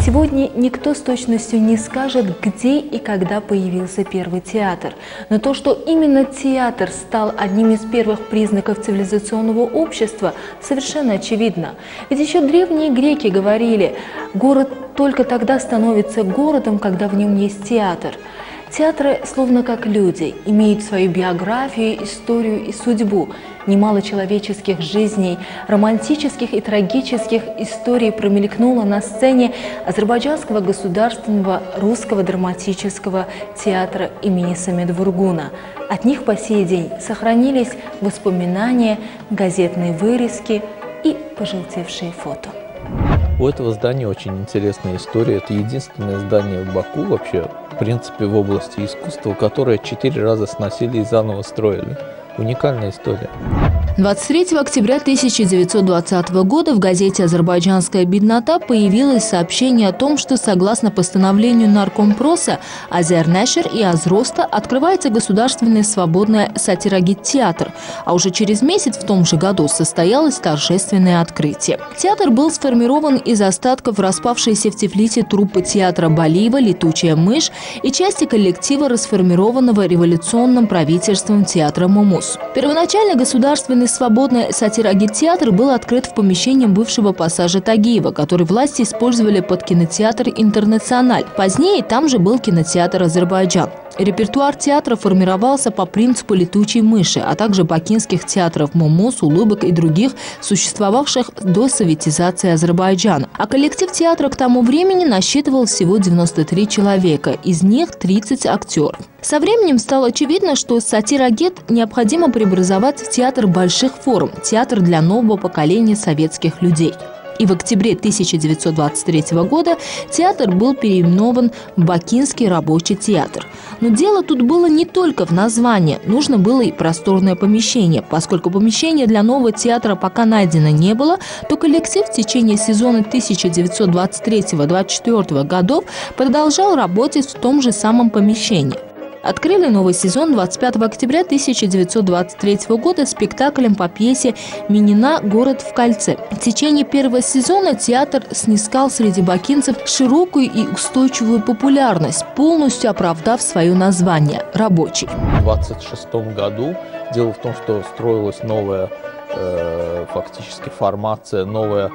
Сегодня никто с точностью не скажет, где и когда появился первый театр. Но то, что именно театр стал одним из первых признаков цивилизационного общества, совершенно очевидно. Ведь еще древние греки говорили, город только тогда становится городом, когда в нем есть театр. Театры, словно как люди, имеют свою биографию, историю и судьбу. Немало человеческих жизней, романтических и трагических историй промелькнуло на сцене Азербайджанского государственного русского драматического театра имени Самет Вургуна. От них по сей день сохранились воспоминания, газетные вырезки и пожелтевшие фото. У этого здания очень интересная история. Это единственное здание в Баку вообще, в принципе, в области искусства, которое 4 раза сносили и заново строили. Уникальная история. 23 октября 1920 года в газете «Азербайджанская беднота» появилось сообщение о том, что согласно постановлению Наркомпроса Азернешер и Азроста открывается государственный свободный сатирагит-театр, а уже через месяц в том же году состоялось торжественное открытие. Театр был сформирован из остатков распавшейся в Тифлисе труппы театра Балиева «Летучая мышь» и части коллектива, расформированного революционным правительством театра Мумус. Первоначально государственный свободный сатирагит-театр был открыт в помещении бывшего пассажа Тагиева, который власти использовали под кинотеатр «Интернациональ». Позднее там же был кинотеатр «Азербайджан». Репертуар театра формировался по принципу «Летучей мыши», а также бакинских театров Мумус, Улыбок и других, существовавших до советизации Азербайджана. А коллектив театра к тому времени насчитывал всего 93 человека, из них 30 актеров. Со временем стало очевидно, что сатирагит необходимо преобразовать в театр больших форм, театр для нового поколения советских людей. И в октябре 1923 года театр был переименован в Бакинский рабочий театр. Но дело тут было не только в названии, нужно было и просторное помещение. Поскольку помещения для нового театра пока найдено не было, то коллектив в течение сезона 1923-1924 годов продолжал работать в том же самом помещении. Открыли новый сезон 25 октября 1923 года спектаклем по пьесе «Минина. Город в кольце». В течение первого сезона театр снискал среди бакинцев широкую и устойчивую популярность, полностью оправдав свое название – «Рабочий». В 1926 году дело в том, что строилась новая фактически формация, новое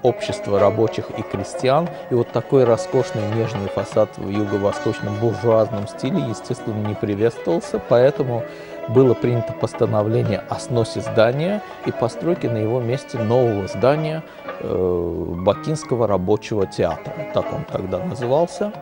общество рабочих и крестьян. И вот такой роскошный нежный фасад в юго-восточном буржуазном стиле, естественно, не приветствовался, поэтому было принято постановление о сносе здания и постройке на его месте нового здания Бакинского рабочего театра, так он тогда назывался.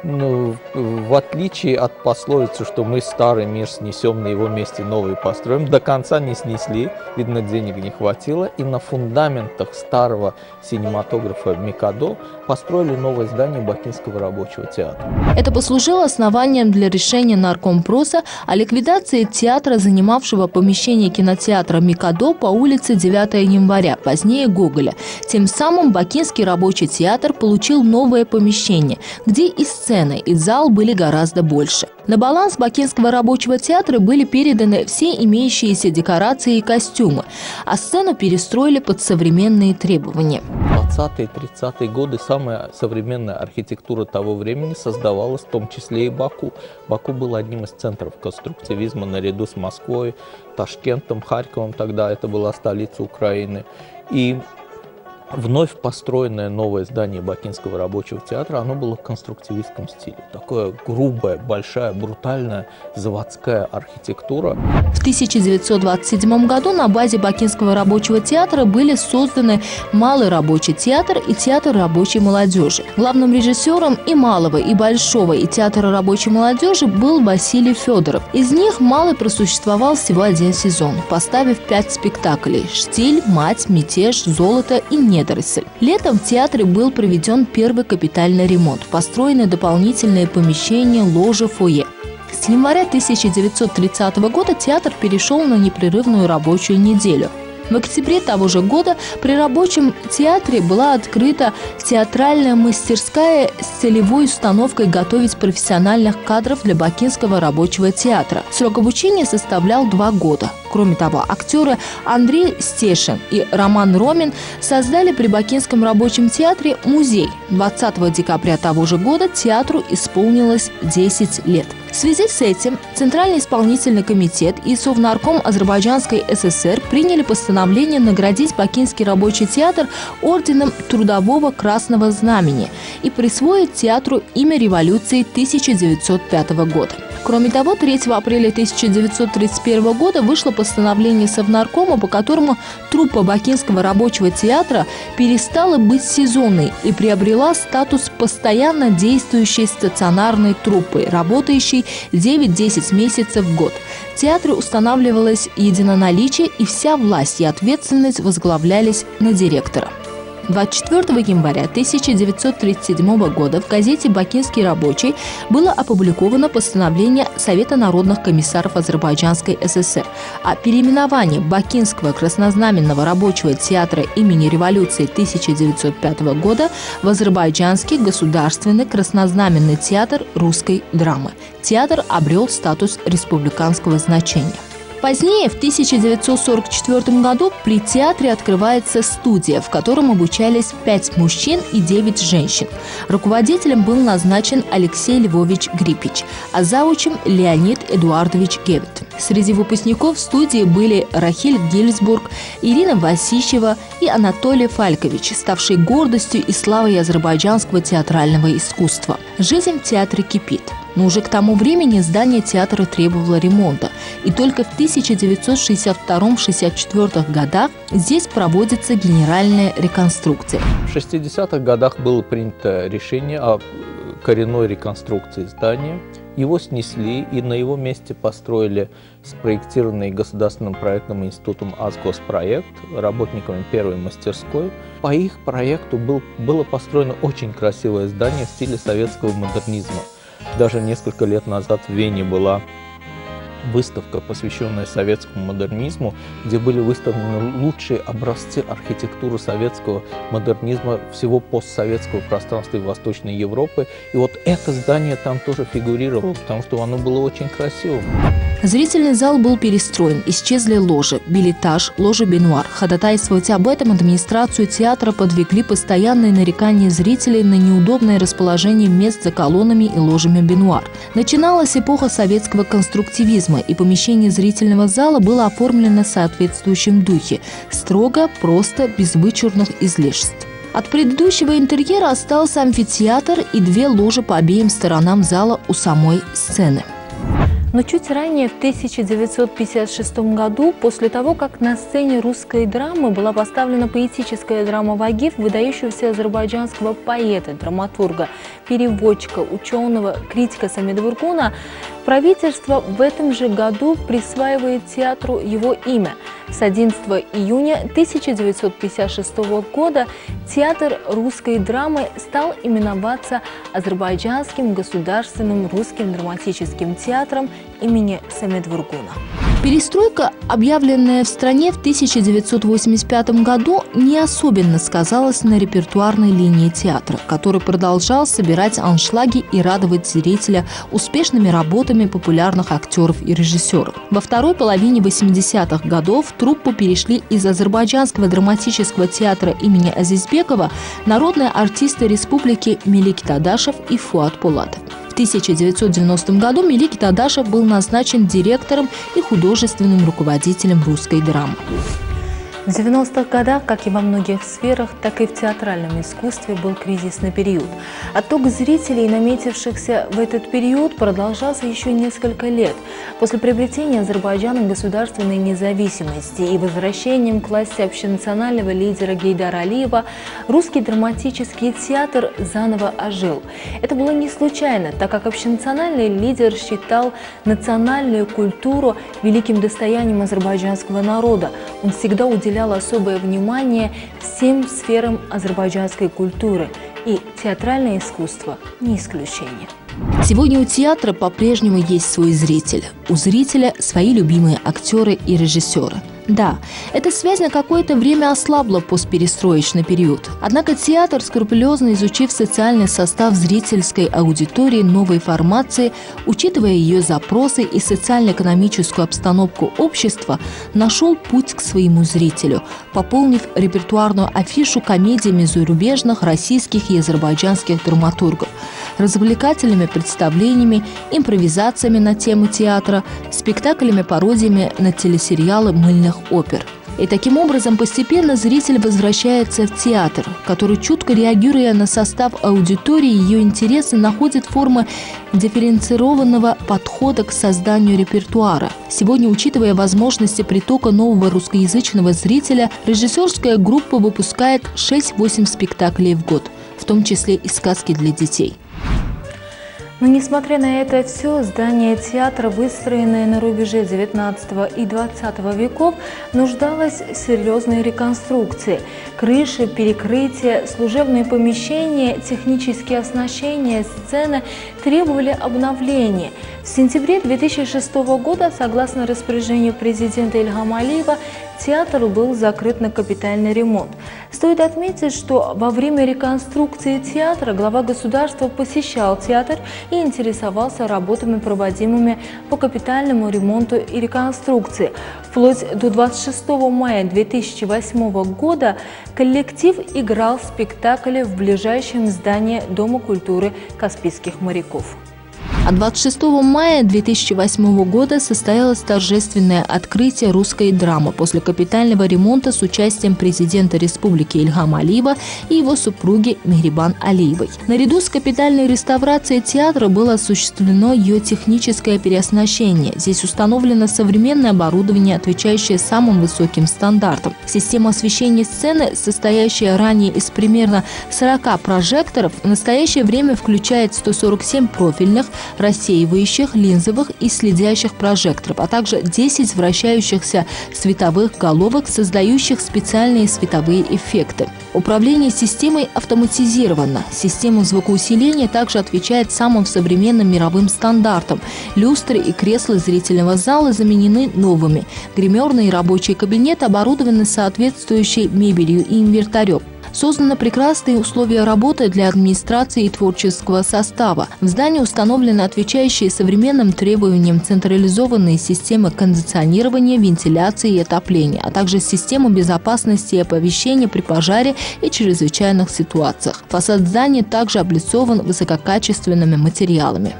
Но в отличие от пословицы, что мы старый мир снесем, на его месте новый построим, до конца не снесли, видно, денег не хватило, и на фундаментах старого синематографа Микадо построили новое здание Бакинского рабочего театра. Это послужило основанием для решения Наркомпроса о ликвидации театра, занимавшего помещение кинотеатра Микадо по улице 9 января, позднее Гоголя. Тем самым Бакинский рабочий театр получил новое помещение, где и сцены, и зал были гораздо больше. На баланс Бакинского рабочего театра были переданы все имеющиеся декорации и костюмы, а сцену перестроили под современные требования. В 20-е и 30-е годы самая современная архитектура того времени создавалась в том числе и Баку. Баку был одним из центров конструктивизма наряду с Москвой, Ташкентом, Харьковом, тогда это была столица Украины. И вновь построенное новое здание Бакинского рабочего театра, оно было в конструктивистском стиле. Такое грубая, большая, брутальная заводская архитектура. В 1927 году на базе Бакинского рабочего театра были созданы Малый рабочий театр и Театр рабочей молодежи. Главным режиссером и Малого, и Большого, и Театра рабочей молодежи был Василий Федоров. Из них Малый просуществовал всего один сезон, поставив 5 спектаклей – «Штиль», «Мать», «Мятеж», «Золото» и «Недоросль». Летом в театре был проведен первый капитальный ремонт, построены дополнительные помещения, ложи, фойе. С января 1930 года театр перешел на непрерывную рабочую неделю. В октябре того же года при рабочем театре была открыта театральная мастерская с целевой установкой готовить профессиональных кадров для Бакинского рабочего театра. Срок обучения составлял 2 года. Кроме того, актеры Андрей Стешин и Роман Ромин создали при Бакинском рабочем театре музей. 20 декабря того же года театру исполнилось 10 лет. В связи с этим Центральный исполнительный комитет и Совнарком Азербайджанской ССР приняли постановление наградить Бакинский рабочий театр орденом Трудового Красного Знамени и присвоить театру имя революции 1905 года. Кроме того, 3 апреля 1931 года вышло постановление Совнаркома, по которому труппа Бакинского рабочего театра перестала быть сезонной и приобрела статус постоянно действующей стационарной труппы, работающей 9-10 месяцев в год. В театре устанавливалось единоналичие, и вся власть и ответственность возглавлялись на директора. 24 января 1937 года в газете «Бакинский рабочий» было опубликовано постановление Совета народных комиссаров Азербайджанской ССР о переименовании Бакинского краснознаменного рабочего театра имени революции 1905 года в Азербайджанский государственный краснознаменный театр русской драмы. Театр обрел статус республиканского значения. Позднее, в 1944 году, при театре открывается студия, в котором обучались 5 мужчин и 9 женщин. Руководителем был назначен Алексей Львович Грипич, а заучем – Леонид Эдуардович Гевит. Среди выпускников студии были Рахиль Гильсбург, Ирина Васищева и Анатолий Фалькович, ставшие гордостью и славой азербайджанского театрального искусства. Жизнь в театре кипит. Но уже к тому времени здание театра требовало ремонта, и только в 1962-64 годах здесь проводится генеральная реконструкция. В 60-х годах было принято решение о коренной реконструкции здания. Его снесли, и на его месте построили спроектированный Государственным проектным институтом «Азгоспроект» работниками первой мастерской. По их проекту было построено очень красивое здание в стиле советского модернизма. Даже несколько лет назад в Вене была выставка, посвященная советскому модернизму, где были выставлены лучшие образцы архитектуры советского модернизма всего постсоветского пространства и Восточной Европы. И вот это здание там тоже фигурировало, потому что оно было очень красивым. Зрительный зал был перестроен, исчезли ложи, бильетаж, ложа-бенуар. Ходатайствовать об этом администрацию театра подвигли постоянные нарекания зрителей на неудобное расположение мест за колоннами и ложами-бенуар. Начиналась эпоха советского конструктивизма, и помещение зрительного зала было оформлено в соответствующем духе – строго, просто, без вычурных излишеств. От предыдущего интерьера остался амфитеатр и 2 ложи по обеим сторонам зала у самой сцены. Но чуть ранее, в 1956 году, после того, как на сцене русской драмы была поставлена поэтическая драма «Вагиф» выдающегося азербайджанского поэта, драматурга, переводчика, ученого, критика Самеда Вургуна, правительство в этом же году присваивает театру его имя. С 11 июня 1956 года театр русской драмы стал именоваться Азербайджанским государственным русским драматическим театром имени Самеда Вургуна. Перестройка, объявленная в стране в 1985 году, не особенно сказалась на репертуарной линии театра, который продолжал собирать аншлаги и радовать зрителя успешными работами популярных актеров и режиссеров. Во второй половине 80-х годов в труппу перешли из Азербайджанского драматического театра имени Азизбекова народные артисты республики Мелик Тадашев и Фуат Полатов. В 1990 году Мелик Тадашев был назначен директором и художественным руководителем русской драмы. В 90-х годах, как и во многих сферах, так и в театральном искусстве был кризисный период. Отток зрителей, наметившихся в этот период, продолжался еще несколько лет. После приобретения Азербайджаном государственной независимости и возвращением к власти общенационального лидера Гейдара Алиева, русский драматический театр заново ожил. Это было не случайно, так как общенациональный лидер считал национальную культуру великим достоянием азербайджанского народа. Он всегда уделял особое внимание всем сферам азербайджанской культуры, и театральное искусство не исключение. Сегодня у театра по-прежнему есть свой зритель. У зрителя свои любимые актеры и режиссеры. Да, эта связь на какое-то время ослабла в постперестроечный период. Однако театр, скрупулезно изучив социальный состав зрительской аудитории новой формации, учитывая ее запросы и социально-экономическую обстановку общества, нашел путь к своему зрителю, пополнив репертуарную афишу комедиями зарубежных, российских и азербайджанских драматургов, развлекательными представлениями, импровизациями на темы театра, спектаклями-пародиями на телесериалы мыльных опер. И таким образом постепенно зритель возвращается в театр, который, чутко реагируя на состав аудитории и ее интересы, находит формы дифференцированного подхода к созданию репертуара. Сегодня, учитывая возможности притока нового русскоязычного зрителя, режиссерская группа выпускает 6-8 спектаклей в год, в том числе и сказки для детей. Но несмотря на это все, здание театра, выстроенное на рубеже XIX и XX веков, нуждалось в серьезной реконструкции. Крыши, перекрытия, служебные помещения, технические оснащения, сцены требовали обновления. В сентябре 2006 года, согласно распоряжению президента Ильгама Алиева, театр был закрыт на капитальный ремонт. Стоит отметить, что во время реконструкции театра глава государства посещал театр и интересовался работами, проводимыми по капитальному ремонту и реконструкции. Вплоть до 26 мая 2008 года коллектив играл спектакли в ближайшем здании Дома культуры Каспийских моряков. А 26 мая 2008 года состоялось торжественное открытие русской драмы после капитального ремонта с участием президента республики Ильгама Алиева и его супруги Мехрибан Алиевой. Наряду с капитальной реставрацией театра было осуществлено ее техническое переоснащение. Здесь установлено современное оборудование, отвечающее самым высоким стандартам. Система освещения сцены, состоящая ранее из примерно 40 прожекторов, в настоящее время включает 147 профильных, рассеивающих, линзовых и следящих прожекторов, а также 10 вращающихся световых головок, создающих специальные световые эффекты. Управление системой автоматизировано. Система звукоусиления также отвечает самым современным мировым стандартам. Люстры и кресла зрительного зала заменены новыми. Гримерные и рабочие кабинеты оборудованы соответствующей мебелью и инвентарем. Созданы прекрасные условия работы для администрации и творческого состава. В здании установлены отвечающие современным требованиям централизованные системы кондиционирования, вентиляции и отопления, а также система безопасности и оповещения при пожаре и чрезвычайных ситуациях. Фасад здания также облицован высококачественными материалами.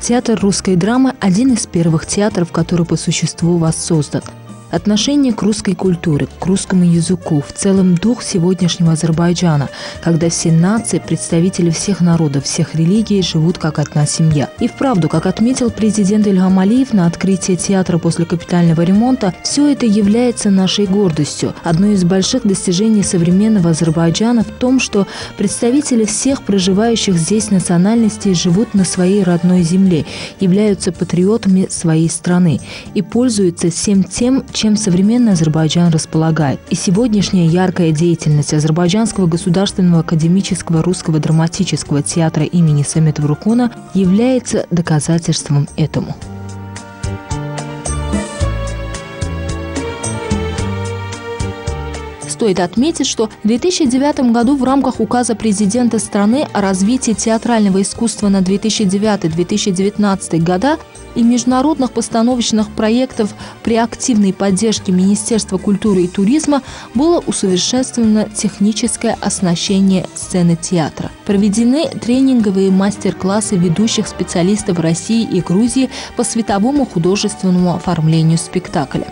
Театр русской драмы – один из первых театров, который по существу воссоздан. Отношение к русской культуре, к русскому языку, в целом дух сегодняшнего Азербайджана, когда все нации, представители всех народов, всех религий живут как одна семья. И вправду, как отметил президент Ильгам Алиев на открытии театра после капитального ремонта, все это является нашей гордостью. Одно из больших достижений современного Азербайджана в том, что представители всех проживающих здесь национальностей живут на своей родной земле, являются патриотами своей страны и пользуются всем тем, чем современный Азербайджан располагает. И сегодняшняя яркая деятельность Азербайджанского государственного академического русского драматического театра имени Самета Врукуна является доказательством этому. Стоит отметить, что в 2009 году в рамках указа президента страны о развитии театрального искусства на 2009-2019 года и международных постановочных проектов при активной поддержке Министерства культуры и туризма было усовершенствовано техническое оснащение сцены театра. Проведены тренинговые мастер-классы ведущих специалистов России и Грузии по световому художественному оформлению спектакля.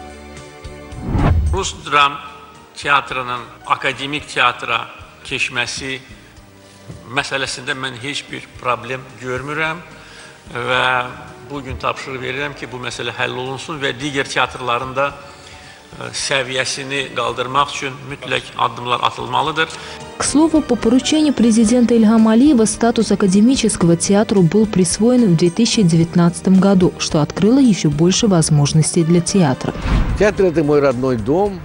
Teatrının akademik teatra keçməsi məsələsində mən heç bir problem görmürəm və bugün tapşırıq verirəm ki, bu məsələ həll olunsun və digər teatrların da səviyyəsini qaldırmaq üçün mütləq addımlar atılmalıdır. К слову, по поручению президента Ильгама Алиева статус академического театру был присвоен в 2019 году, что открыло еще больше возможностей для театра. Театр – это мой родной дом.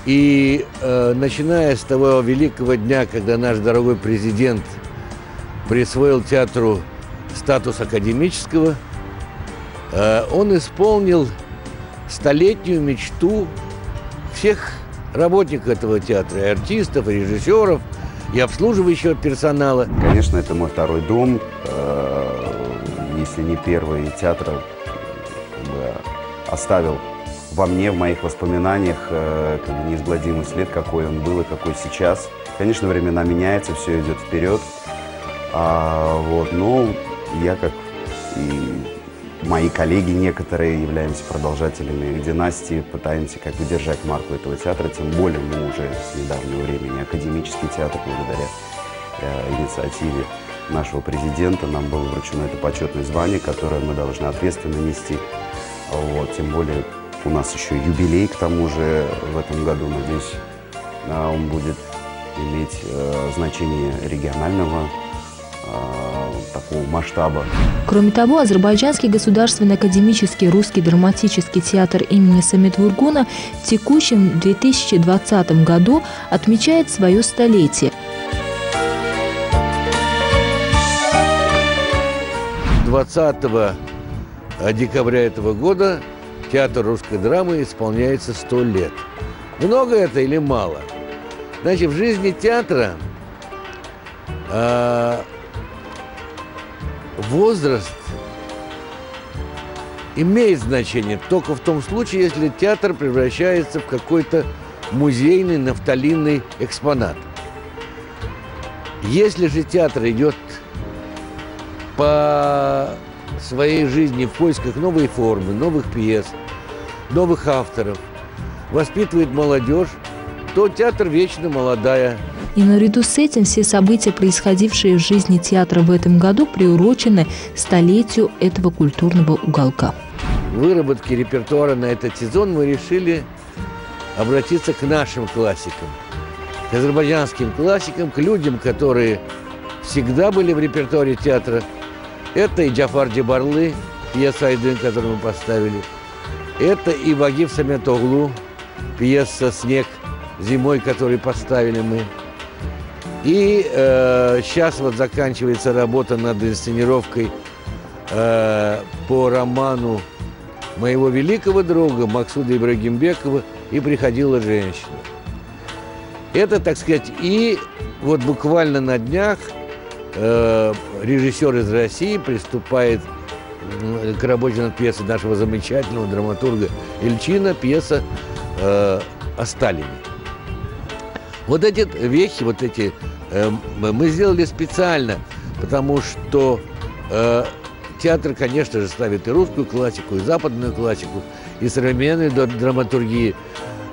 И начиная с того великого дня, когда наш дорогой президент присвоил театру статус академического, он исполнил столетнюю мечту всех работников этого театра, и артистов, и режиссеров, и обслуживающего персонала. Конечно, это мой второй дом, если не первый. Театр оставил во мне, в моих воспоминаниях, неизгладимый след, какой он был и какой сейчас. Конечно, времена меняются, все идет вперед. Но я, как и мои коллеги некоторые, являемся продолжателями династии, пытаемся как бы держать марку этого театра, тем более мы уже с недавнего времени академический театр, благодаря инициативе нашего президента, нам было вручено это почетное звание, которое мы должны ответственно нести. Тем более у нас еще юбилей, к тому же, в этом году, надеюсь, он будет иметь значение регионального такого масштаба. Кроме того, Азербайджанский государственный академический русский драматический театр имени Самет-Вургуна в текущем 2020 году отмечает свое столетие. 20 декабря этого года театр русской драмы исполняется 100 лет. Много это или мало? Значит, в жизни театра возраст имеет значение только в том случае, если театр превращается в какой-то музейный нафталинный экспонат. Если же театр идет по своей жизни в поисках новой формы, новых пьес, новых авторов, воспитывает молодежь, то театр вечно молодая. И наряду с этим все события, происходившие в жизни театра в этом году, приурочены столетию этого культурного уголка. В выработке репертуара на этот сезон мы решили обратиться к нашим классикам, к азербайджанским классикам, к людям, которые всегда были в репертуаре театра. Это и Джафар Джебарлы, пьеса «Айдын», которую мы поставили. Это и Вагиф Самет-Оглу, пьеса «Снег зимой», которую поставили мы. И сейчас вот заканчивается работа над инсценировкой по роману моего великого друга Максуда Ибрагимбекова «И приходила женщина». Это, так сказать, и вот буквально на днях режиссер из России приступает к работе над пьесой нашего замечательного драматурга Ильчина, пьеса о Сталине. Вот эти вехи, мы сделали специально, потому что театр, конечно же, ставит и русскую классику, и западную классику, и современную драматургию,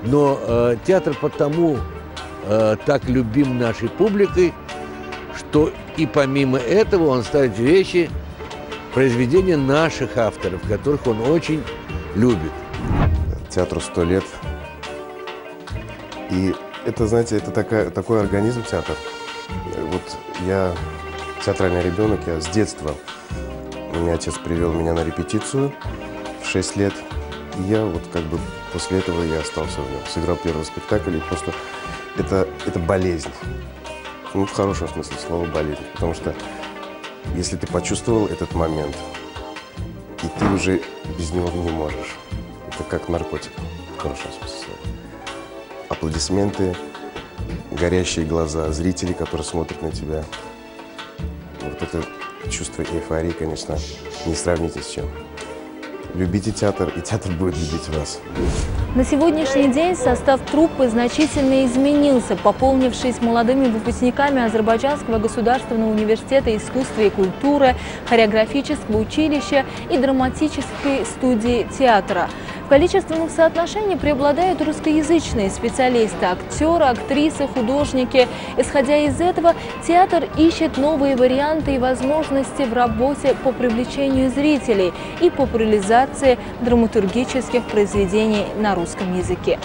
но театр потому так любим нашей публикой, что и помимо этого он ставит вещи, произведения наших авторов, которых он очень любит. Театру 100 лет. И это, знаете, это такой организм театр. Вот я театральный ребенок, я с детства. Меня отец привел меня на репетицию в 6 лет. И я вот как бы после этого я остался в нем. Сыграл первый спектакль, и просто это болезнь. Ну, в хорошем смысле слова болезнь. Потому что если ты почувствовал этот момент, и ты уже без него не можешь. Это как наркотик, в хорошем смысле слова. Аплодисменты, горящие глаза, зрители, которые смотрят на тебя. Вот это чувство эйфории, конечно, не сравнить ни с чем. Любите театр, и театр будет любить вас. На сегодняшний день состав труппы значительно изменился, пополнившись молодыми выпускниками Азербайджанского государственного университета искусства и культуры, хореографического училища и драматической студии театра. В количественном соотношении преобладают русскоязычные специалисты, актеры, актрисы, художники. Исходя из этого, театр ищет новые варианты и возможности в работе по привлечению зрителей и популяризации драматургических произведений на русском языке.